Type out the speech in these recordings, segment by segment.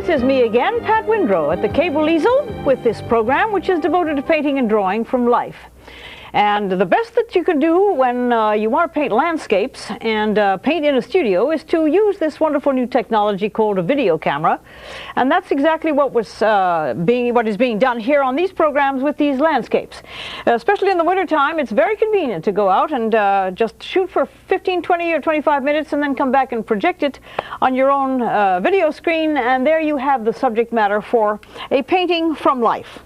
This is me again, Pat Windrow at the Cable Easel with this program which is devoted to painting and drawing from life. And the best that you can do when you want to paint landscapes and paint in a studio is to use this wonderful new technology called a video camera. And that's exactly what is being done here on these programs with these landscapes. Especially in the wintertime, it's very convenient to go out and just shoot for 15, 20 or 25 minutes and then come back and project it on your own video screen, and there you have the subject matter for a painting from life.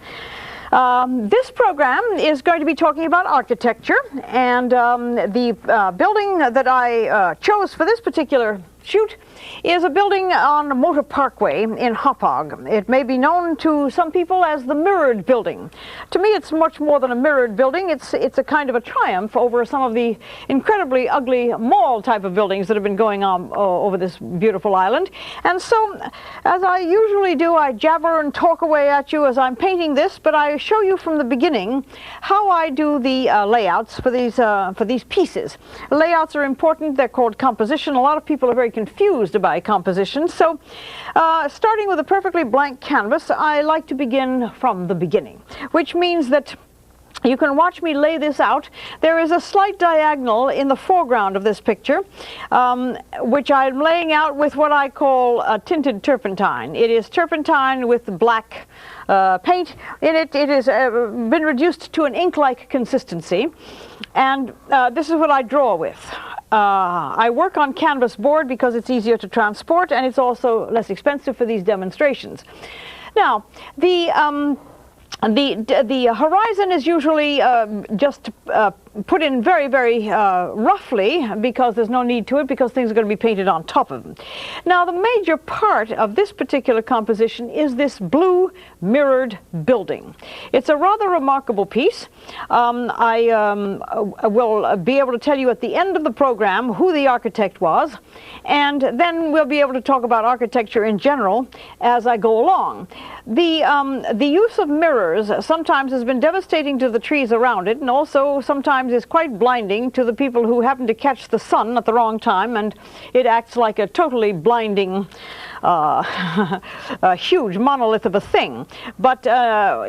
This program is going to be talking about architecture, and the building that I chose for this particular shoot is a building on Motor Parkway in Hauppauge. It may be known to some people as the Mirrored Building. To me, it's much more than a mirrored building. It's a kind of a triumph over some of the incredibly ugly mall type of buildings that have been going on over this beautiful island. And so, as I usually do, I jabber and talk away at you as I'm painting this, but I show you from the beginning how I do the layouts for these pieces. Layouts are important. They're called composition. A lot of people are very confused by composition. So starting with a perfectly blank canvas, I like to begin from the beginning, which means that you can watch me lay this out. There is a slight diagonal in the foreground of this picture, which I'm laying out with what I call tinted turpentine. It is turpentine with black paint in it. It has been reduced to an ink-like consistency, and this is what I draw with. I work on canvas board because it's easier to transport and it's also less expensive for these demonstrations. Now, the horizon is usually just put in very, very roughly, because there's no need to it, because things are going to be painted on top of them. Now, the major part of this particular composition is this blue mirrored building. It's a rather remarkable piece. I will be able to tell you at the end of the program who the architect was, and then we'll be able to talk about architecture in general as I go along. The use of mirrors sometimes has been devastating to the trees around it, and also sometimes is quite blinding to the people who happen to catch the sun at the wrong time, and it acts like a totally blinding a huge monolith of a thing. But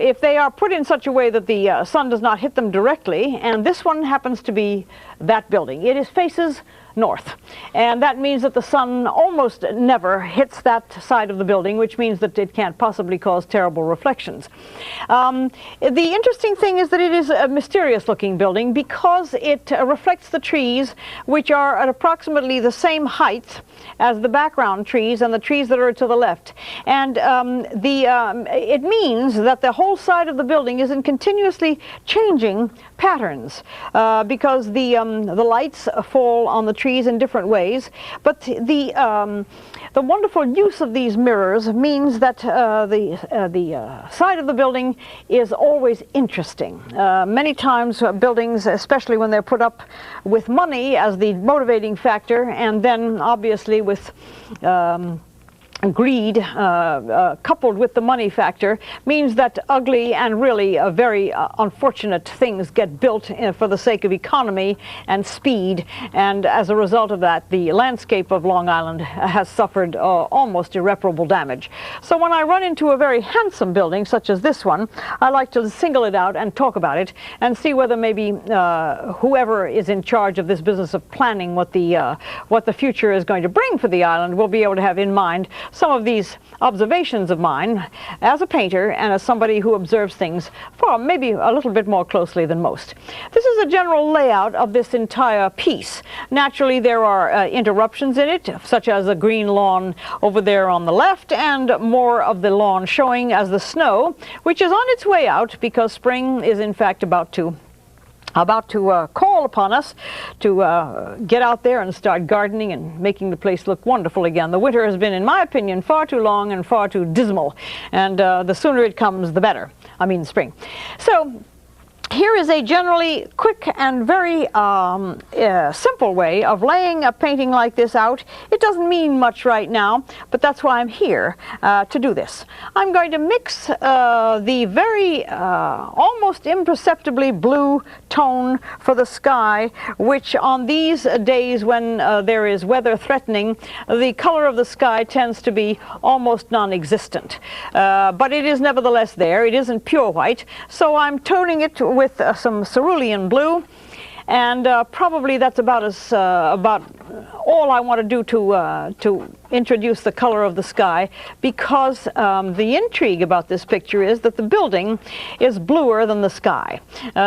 if they are put in such a way that the sun does not hit them directly, and this one happens to be that building, it faces north, and that means that the sun almost never hits that side of the building, which means that it can't possibly cause terrible reflections. The interesting thing is that it is a mysterious looking building because it reflects the trees, which are at approximately the same height as the background trees and the trees that are to the left, and it means that the whole side of the building is in continuously changing patterns because the lights fall on the trees in different ways. But the wonderful use of these mirrors means that the side of the building is always interesting. Many times buildings, especially when they're put up with money as the motivating factor, and then obviously with greed coupled with the money factor means that ugly and really very unfortunate things get built for the sake of economy and speed, and as a result of that the landscape of Long Island has suffered almost irreparable damage. So when I run into a very handsome building such as this one, I like to single it out and talk about it and see whether maybe whoever is in charge of this business of planning what the future is going to bring for the island will be able to have in mind some of these observations of mine as a painter and as somebody who observes things for maybe a little bit more closely than most. This is a general layout of this entire piece. Naturally, there are interruptions in it, such as the green lawn over there on the left and more of the lawn showing as the snow, which is on its way out because spring is in fact about to call upon us to get out there and start gardening and making the place look wonderful again. The winter has been, in my opinion, far too long and far too dismal, and the sooner it comes, the better. I mean spring. So here is a generally quick and very simple way of laying a painting like this out. It doesn't mean much right now, but that's why I'm here to do this. I'm going to mix the very almost imperceptibly blue tone for the sky, which on these days when there is weather threatening, the color of the sky tends to be almost non-existent. But it is nevertheless there. It isn't pure white, so I'm toning it with some cerulean blue, and probably that's about all I want to do to introduce the color of the sky, because the intrigue about this picture is that the building is bluer than the sky,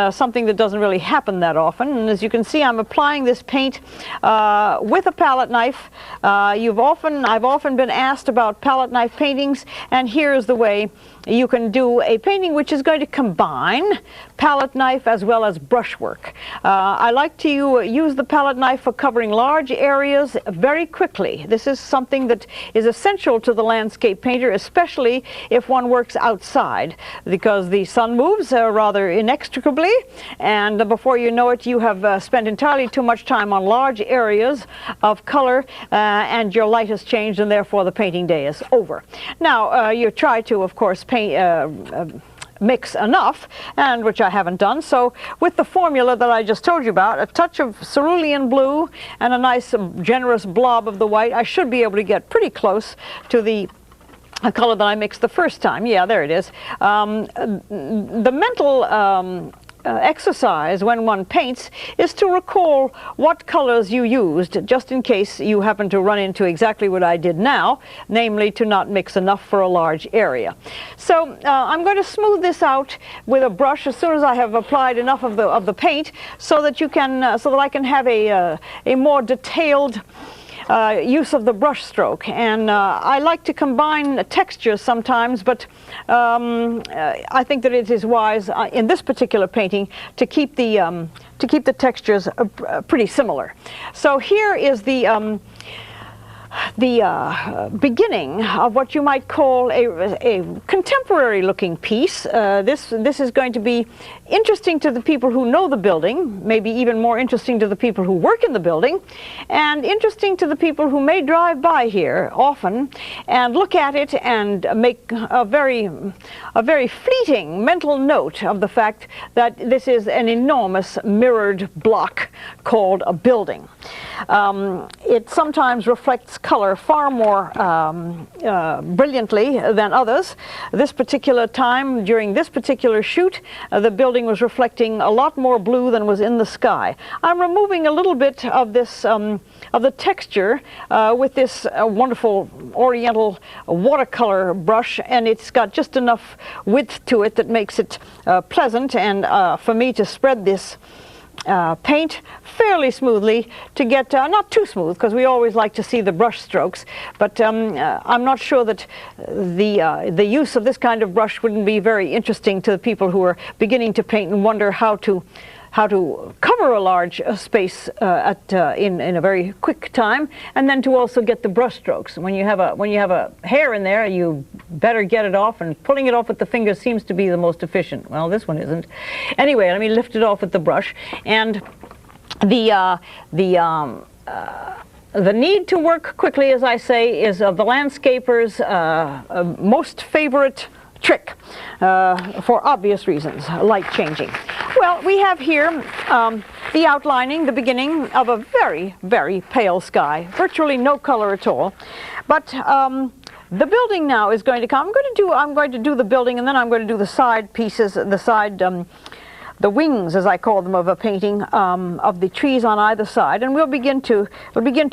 something that doesn't really happen that often. And as you can see, I'm applying this paint with a palette knife. I've often been asked about palette knife paintings, and here's the way you can do a painting which is going to combine palette knife as well as brushwork. I like to use the palette knife for covering large areas very quickly. This is something that is essential to the landscape painter, especially if one works outside, because the sun moves rather inextricably, and before you know it, you have spent entirely too much time on large areas of color, and your light has changed, and therefore the painting day is over. Now, you try to, of course, mix enough, and which I haven't done. So with the formula that I just told you about, a touch of cerulean blue and a nice generous blob of the white, I should be able to get pretty close to the color that I mixed the first time. Yeah, there it is. The mental exercise when one paints is to recall what colors you used, just in case you happen to run into exactly what I did now, namely to not mix enough for a large area. So I'm going to smooth this out with a brush as soon as I have applied enough of the paint, so that I can have a more detailed use of the brush stroke. And I like to combine textures sometimes, but I think that it is wise in this particular painting to keep the textures pretty similar. So here is the beginning of what you might call a contemporary looking piece. This is going to be interesting to the people who know the building, maybe even more interesting to the people who work in the building, and interesting to the people who may drive by here often and look at it and make a very fleeting mental note of the fact that this is an enormous mirrored block called a building. It sometimes reflects color far more brilliantly than others. This particular time, during this particular shoot, the building was reflecting a lot more blue than was in the sky. I'm removing a little bit of this of the texture with this wonderful oriental watercolor brush, and it's got just enough width to it that makes it pleasant, and for me to spread this paint fairly smoothly to get, not too smooth, because we always like to see the brush strokes, but I'm not sure that the use of this kind of brush wouldn't be very interesting to the people who are beginning to paint and wonder how to cover a large space in a very quick time, and then to also get the brush strokes. When you have a hair in there, you better get it off, and pulling it off with the fingers seems to be the most efficient. Well, this one isn't. Anyway, let me lift it off with the brush, and The need to work quickly, as I say, is the landscaper's most favorite trick for obvious reasons, light changing. Well, we have here the outlining, the beginning of a very, very pale sky, virtually no color at all. But the building now is going to come. I'm going to do the building, and then I'm going to do the side pieces, the wings, as I call them, of a painting of the trees on either side, and we'll begin to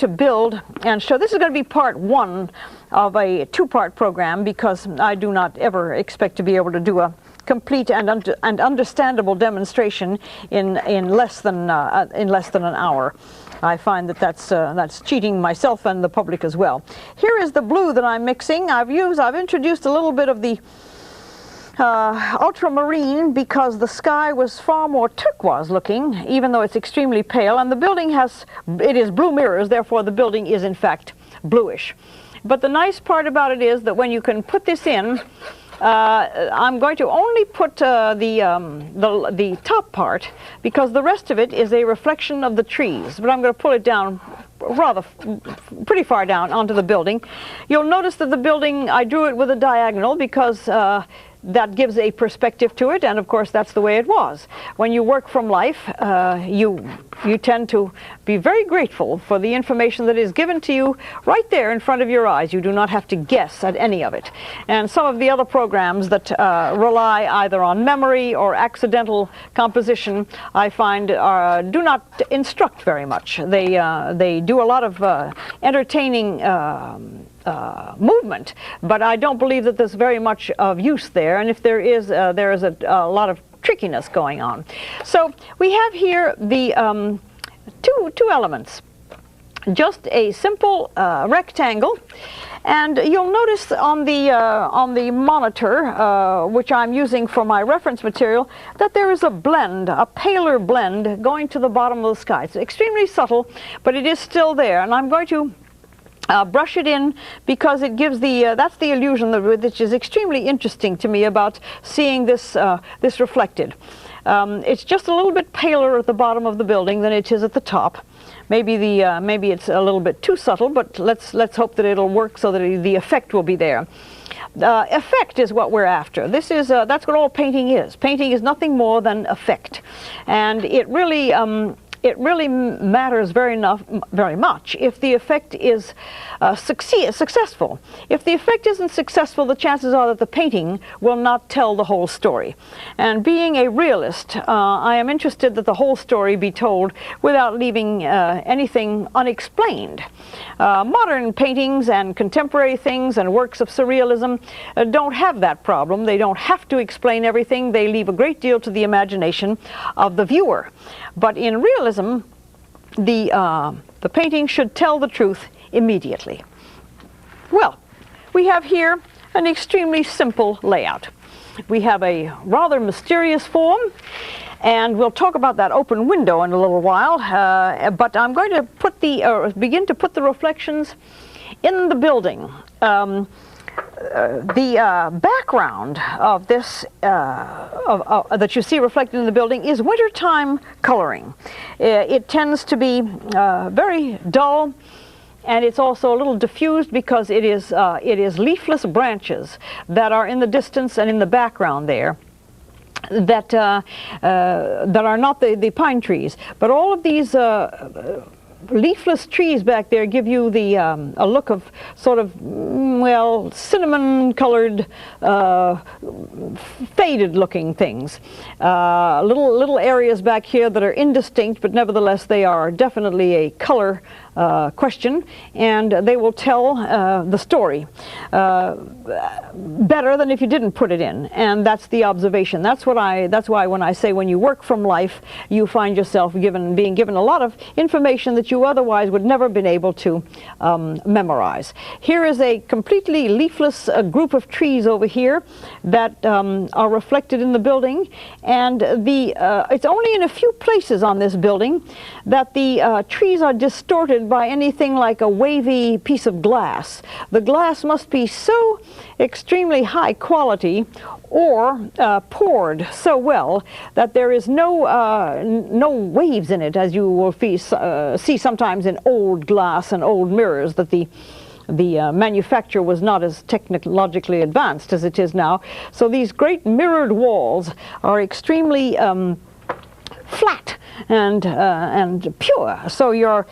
build and show. This is going to be part one of a two-part program, because I do not ever expect to be able to do a complete and understandable demonstration in less than an hour. I find that that's cheating myself and the public as well. Here is the blue that I'm mixing. I've introduced a little bit of the ultramarine, because the sky was far more turquoise looking, even though it's extremely pale, and the building it is blue mirrors, therefore the building is in fact bluish. But the nice part about it is that when you can put this in, I'm going to only put the top part, because the rest of it is a reflection of the trees, but I'm going to pull it down pretty far down onto the building. You'll notice that the building, I drew it with a diagonal because that gives a perspective to it, and of course that's the way it was. When you work from life, you tend to be very grateful for the information that is given to you right there in front of your eyes. You do not have to guess at any of it. And some of the other programs that rely either on memory or accidental composition, I find do not instruct very much. They do a lot of entertaining movement, but I don't believe that there's very much of use there, and if there is a lot of trickiness going on. So we have here the two elements, just a simple rectangle, and you'll notice on the monitor, which I'm using for my reference material, that there is a blend, a paler blend going to the bottom of the sky. It's extremely subtle, but it is still there, and I'm going to brush it in, because it gives that's the illusion which is extremely interesting to me about seeing this reflected. It's just a little bit paler at the bottom of the building than it is at the top. Maybe it's a little bit too subtle, but let's hope that it'll work so that the effect will be there. Effect is what we're after. This is that's what all painting is. Painting is nothing more than effect, and it really matters very much if the effect is successful. If the effect isn't successful, the chances are that the painting will not tell the whole story. And being a realist, I am interested that the whole story be told without leaving anything unexplained. Modern paintings and contemporary things and works of surrealism don't have that problem. They don't have to explain everything. They leave a great deal to the imagination of the viewer. But in realism, the painting should tell the truth immediately. Well, we have here an extremely simple layout. We have a rather mysterious form, and we'll talk about that open window in a little while, but I'm going to begin to put the reflections in the building. The background of this that you see reflected in the building is wintertime coloring. It tends to be very dull, and it's also a little diffused because it is leafless branches that are in the distance and in the background there, that are not the pine trees. But all of these leafless trees back there give you a look of sort of, well, cinnamon colored, faded looking things. Little areas back here that are indistinct, but nevertheless they are definitely a color question, and they will tell the story better than if you didn't put it in. And that's the observation. That's why when I say when you work from life, you find yourself being given a lot of information that you otherwise would never have been able to memorize. Here is a completely leafless group of trees over here that are reflected in the building, and it's only in a few places on this building that the trees are distorted by anything like a wavy piece of glass. The glass must be so extremely high quality or poured so well that there is no waves in it, as you will see sometimes in old glass and old mirrors that the manufacture was not as technologically advanced as it is now. So these great mirrored walls are extremely flat and pure. So your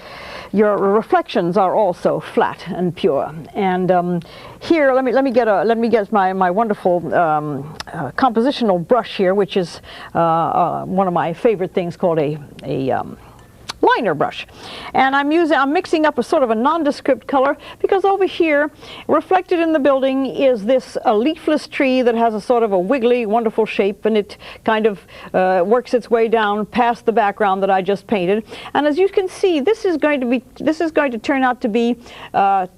reflections are also flat and pure. And here, let me get my wonderful compositional brush here, which is one of my favorite things, called a liner brush, and I'm mixing up a sort of a nondescript color, because over here, reflected in the building, is this leafless tree that has a sort of a wiggly, wonderful shape, and it kind of works its way down past the background that I just painted. And as you can see, this is going to turn out to be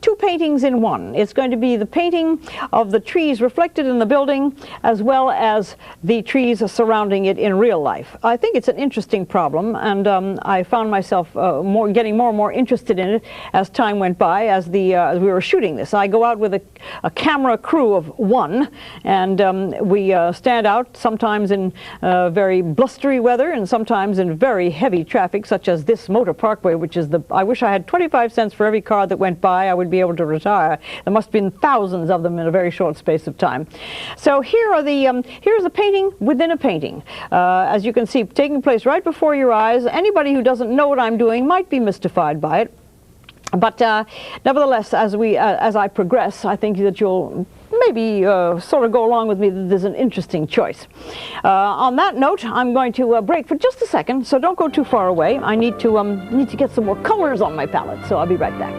two paintings in one. It's going to be the painting of the trees reflected in the building, as well as the trees surrounding it in real life. I think it's an interesting problem, and I found myself getting more and more interested in it as time went by, as we were shooting this. I go out with a camera crew of one, and we stand out sometimes in very blustery weather and sometimes in very heavy traffic, such as this motor parkway, which is I wish I had 25 cents for every car that went by. I would be able to retire. There must have been thousands of them in a very short space of time. So here's the painting within a painting. As you can see, taking place right before your eyes. Anybody who doesn't know what I'm doing might be mystified by it, but nevertheless, as I progress, I think that you'll maybe sort of go along with me that there's an interesting choice. On that note, I'm going to break for just a second, so don't go too far away. I need to get some more colors on my palette, so I'll be right back.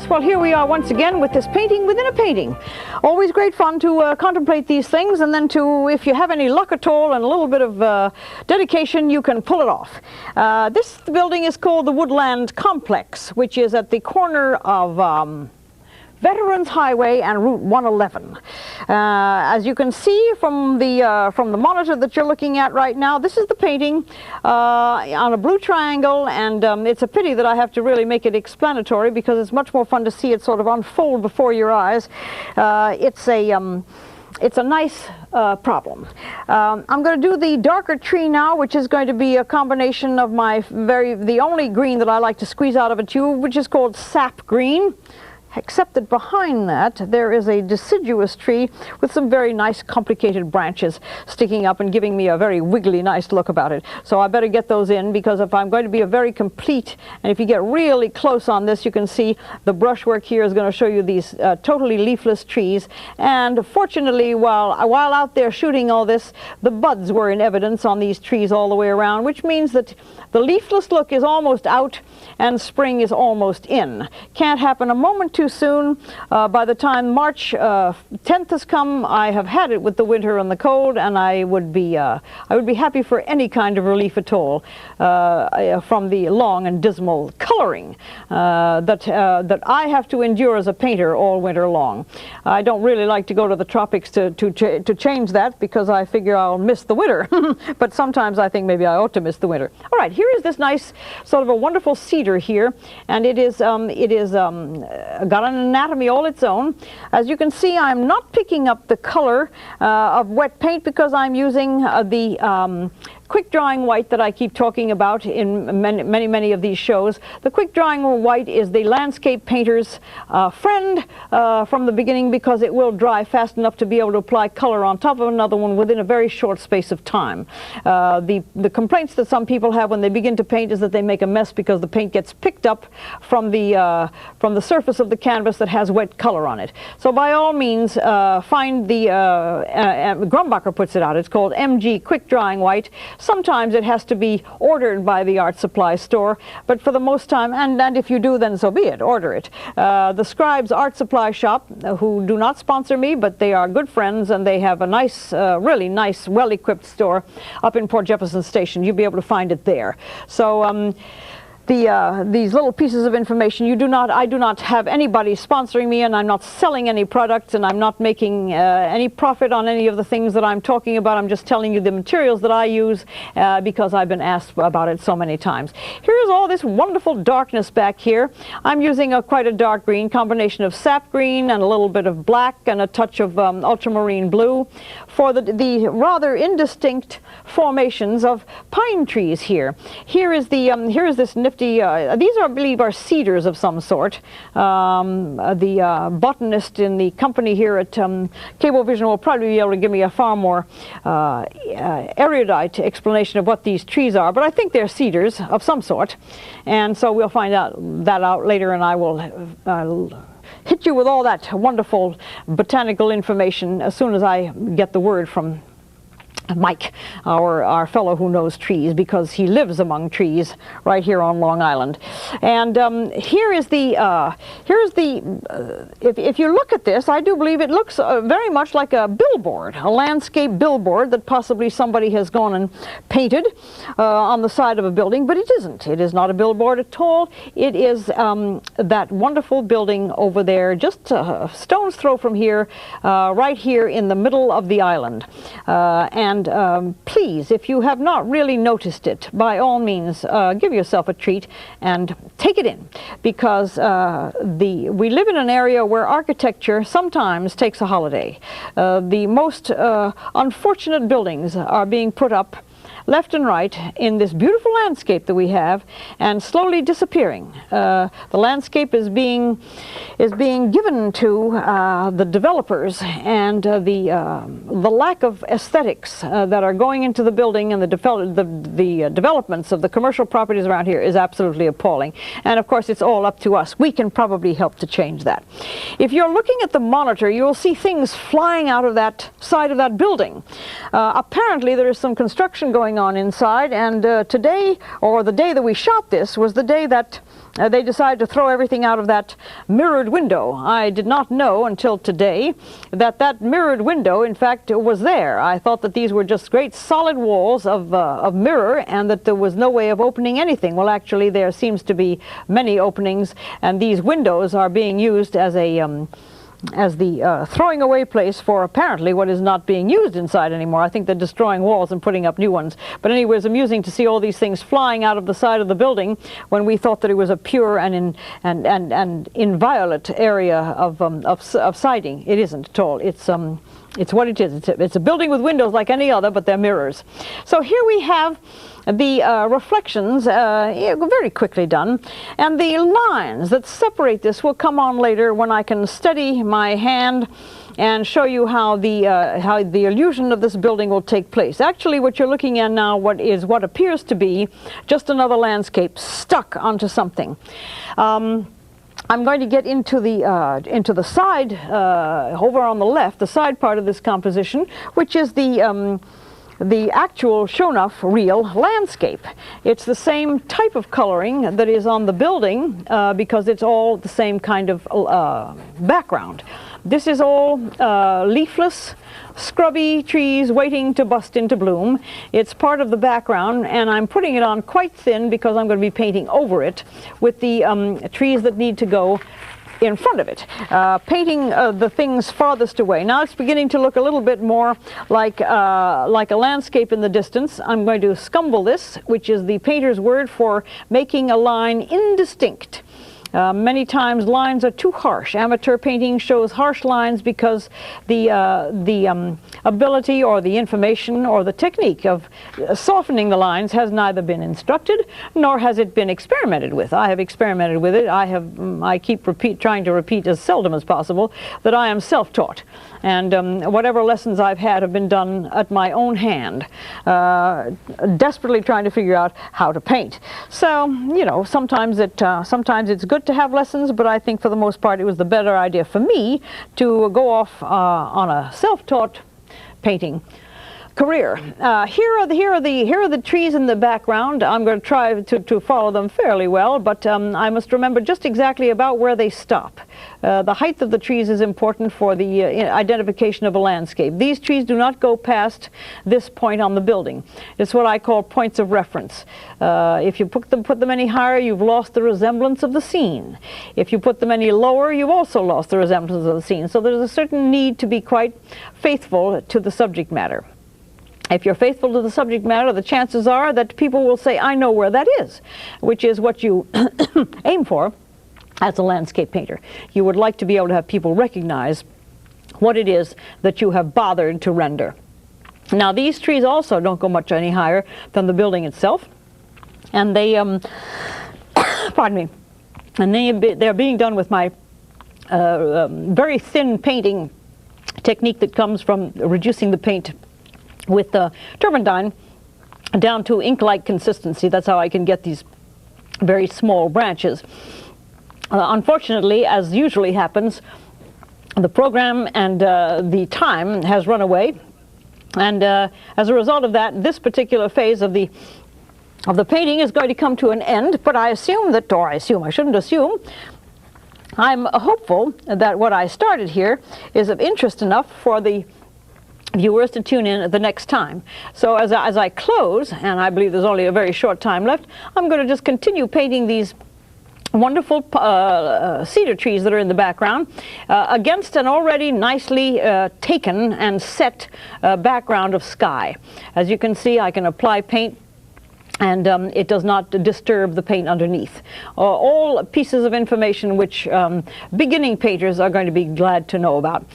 Well, here we are once again with this painting within a painting. Always great fun to contemplate these things, and then if you have any luck at all and a little bit of dedication, you can pull it off. This building is called the Woodland Complex, which is at the corner of Veterans Highway and Route 111. As you can see from the monitor that you're looking at right now, this is the painting on a blue triangle, and it's a pity that I have to really make it explanatory, because it's much more fun to see it sort of unfold before your eyes. It's a nice problem. I'm going to do the darker tree now, which is going to be a combination of the only green that I like to squeeze out of a tube, which is called sap green. Except that behind that there is a deciduous tree with some very nice complicated branches sticking up and giving me a very wiggly nice look about it. So I better get those in, because if I'm going to be a very complete, and if you get really close on this, you can see the brushwork here is going to show you these totally leafless trees. And fortunately, while out there shooting all this, the buds were in evidence on these trees all the way around, which means that the leafless look is almost out, and spring is almost in. Can't happen a moment too soon. By the time March 10th has come, I have had it with the winter and the cold, and I would be happy for any kind of relief at all from the long and dismal coloring that I have to endure as a painter all winter long. I don't really like to go to the tropics to change that, because I figure I'll miss the winter. But sometimes I think maybe I ought to miss the winter. All right, here is this nice sort of a wonderful cedar here, and it is got an anatomy all its own. As you can see, I'm not picking up the color of wet paint because I'm using the quick drying white that I keep talking about in many of these shows. The quick drying white is the landscape painter's friend from the beginning, because it will dry fast enough to be able to apply color on top of another one within a very short space of time. The complaints that some people have when they begin to paint is that they make a mess because the paint gets picked up from the surface of the canvas that has wet color on it. So by all means, find the Grumbacher puts it out. It's called MG Quick Drying White. Sometimes it has to be ordered by the art supply store, but for the most time, and if you do, then so be it, order it. The Scribes Art Supply Shop, who do not sponsor me, but they are good friends, and they have a nice, really nice, well-equipped store up in Port Jefferson Station. You'll be able to find it there. So these little pieces of information, I do not have anybody sponsoring me, and I'm not selling any products, and I'm not making any profit on any of the things that I'm talking about. I'm just telling you the materials that I use because I've been asked about it so many times. Here's all this wonderful darkness back here. I'm using quite a dark green, combination of sap green and a little bit of black and a touch of ultramarine blue for the rather indistinct formations of pine trees here. Here is this nifty these are, I believe, are cedars of some sort. The botanist in the company here at Cable Vision will probably be able to give me a far more erudite explanation of what these trees are, but I think they're cedars of some sort, and so we'll find that out later, and I will hit you with all that wonderful botanical information as soon as I get the word from Mike, our fellow who knows trees, because he lives among trees right here on Long Island. And here is the if you look at this, I do believe it looks very much like a billboard, a landscape billboard that possibly somebody has gone and painted on the side of a building, but it isn't. It is not a billboard at all. It is that wonderful building over there, just a stone's throw from here, right here in the middle of the island. And please, if you have not really noticed it, by all means, give yourself a treat and take it in, because we live in an area where architecture sometimes takes a holiday. The most unfortunate buildings are being put up left and right in this beautiful landscape that we have, and slowly disappearing. The landscape is being given to the developers, and the lack of aesthetics that are going into the building and the developments of the commercial properties around here is absolutely appalling. And of course, it's all up to us. We can probably help to change that. If you're looking at the monitor, you will see things flying out of that side of that building. Apparently, there is some construction going on inside, and today, or the day that we shot this, was the day that they decided to throw everything out of that mirrored window. I did not know until today that that mirrored window, in fact, was there. I thought that these were just great solid walls of mirror, and that there was no way of opening anything. Well, actually, there seems to be many openings, and these windows are being used as the throwing away place for apparently what is not being used inside anymore. I think they're destroying walls and putting up new ones. But anyway, it's amusing to see all these things flying out of the side of the building when we thought that it was a pure and inviolate area of siding. It isn't at all. It's what it is. It's a building with windows like any other, but they're mirrors. So here we have the reflections, very quickly done, and the lines that separate this will come on later when I can steady my hand and show you how the illusion of this building will take place. Actually, what you're looking at now what appears to be just another landscape stuck onto something. I'm going to get into the side over on the left, the side part of this composition, which is the the actual shown off real landscape. It's the same type of coloring that is on the building because it's all the same kind of background. This is all leafless, scrubby trees waiting to bust into bloom. It's part of the background, and I'm putting it on quite thin because I'm going to be painting over it with the trees that need to go in front of it, painting the things farthest away. Now it's beginning to look a little bit more like a landscape in the distance. I'm going to scumble this, which is the painter's word for making a line indistinct. Many times lines are too harsh. Amateur painting shows harsh lines because the ability or the information or the technique of softening the lines has neither been instructed nor has it been experimented with. I have experimented with it. I keep trying to repeat as seldom as possible that I am self-taught. And whatever lessons I've had have been done at my own hand, desperately trying to figure out how to paint. So, you know, sometimes it's good to have lessons, but I think for the most part it was the better idea for me to go off on a self-taught painting career. Here are the trees in the background. I'm going to try to follow them fairly well, but I must remember just exactly about where they stop. The height of the trees is important for the identification of a landscape. These trees do not go past this point on the building. It's what I call points of reference. If you put them any higher, you've lost the resemblance of the scene. If you put them any lower, you've also lost the resemblance of the scene. So there's a certain need to be quite faithful to the subject matter. If you're faithful to the subject matter, the chances are that people will say, I know where that is, which is what you aim for as a landscape painter. You would like to be able to have people recognize what it is that you have bothered to render. Now, these trees also don't go much any higher than the building itself, and they, pardon me, and they're being done with my very thin painting technique that comes from reducing the paint with turpentine down to ink-like consistency. That's how I can get these very small branches. Unfortunately, as usually happens, the program and the time has run away, and as a result of that, this particular phase of the painting is going to come to an end. But I assume that, or I shouldn't assume, I'm hopeful that what I started here is of interest enough for the viewers to tune in the next time. So as I close, and I believe there's only a very short time left, I'm going to just continue painting these wonderful cedar trees that are in the background against an already nicely taken and set background of sky. As you can see, I can apply paint and it does not disturb the paint underneath. All pieces of information which beginning painters are going to be glad to know about.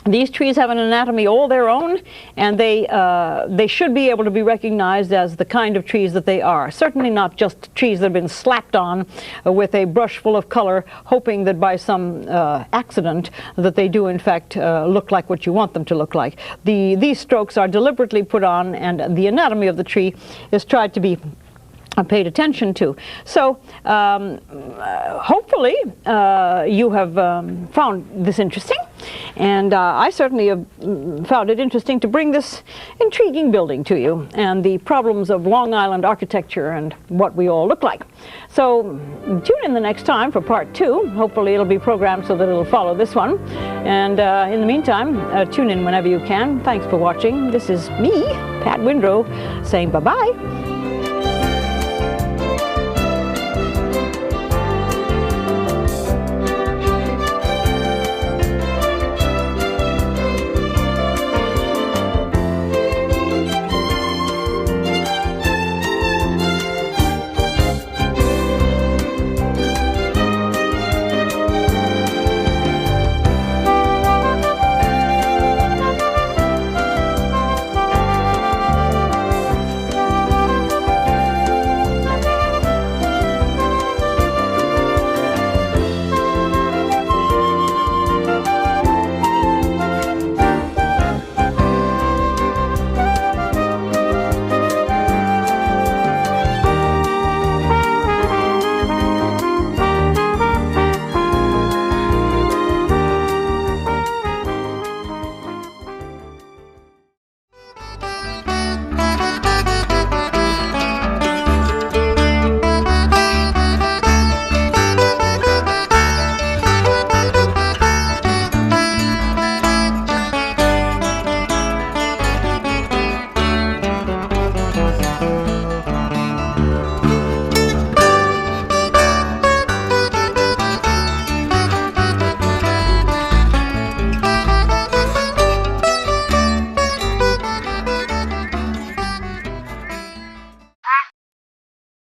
These trees have an anatomy all their own, and they should be able to be recognized as the kind of trees that they are. Certainly not just trees that have been slapped on with a brush full of color, hoping that by some accident that they do in fact look like what you want them to look like. These strokes are deliberately put on, and the anatomy of the tree is tried to be paid attention to. So hopefully you have found this interesting, and I certainly have found it interesting to bring this intriguing building to you and the problems of Long Island architecture and what we all look like. So tune in the next time for part 2. Hopefully it'll be programmed so that it'll follow this one, and in the meantime tune in whenever you can. Thanks for watching. This is me, Pat Windrow, saying bye-bye.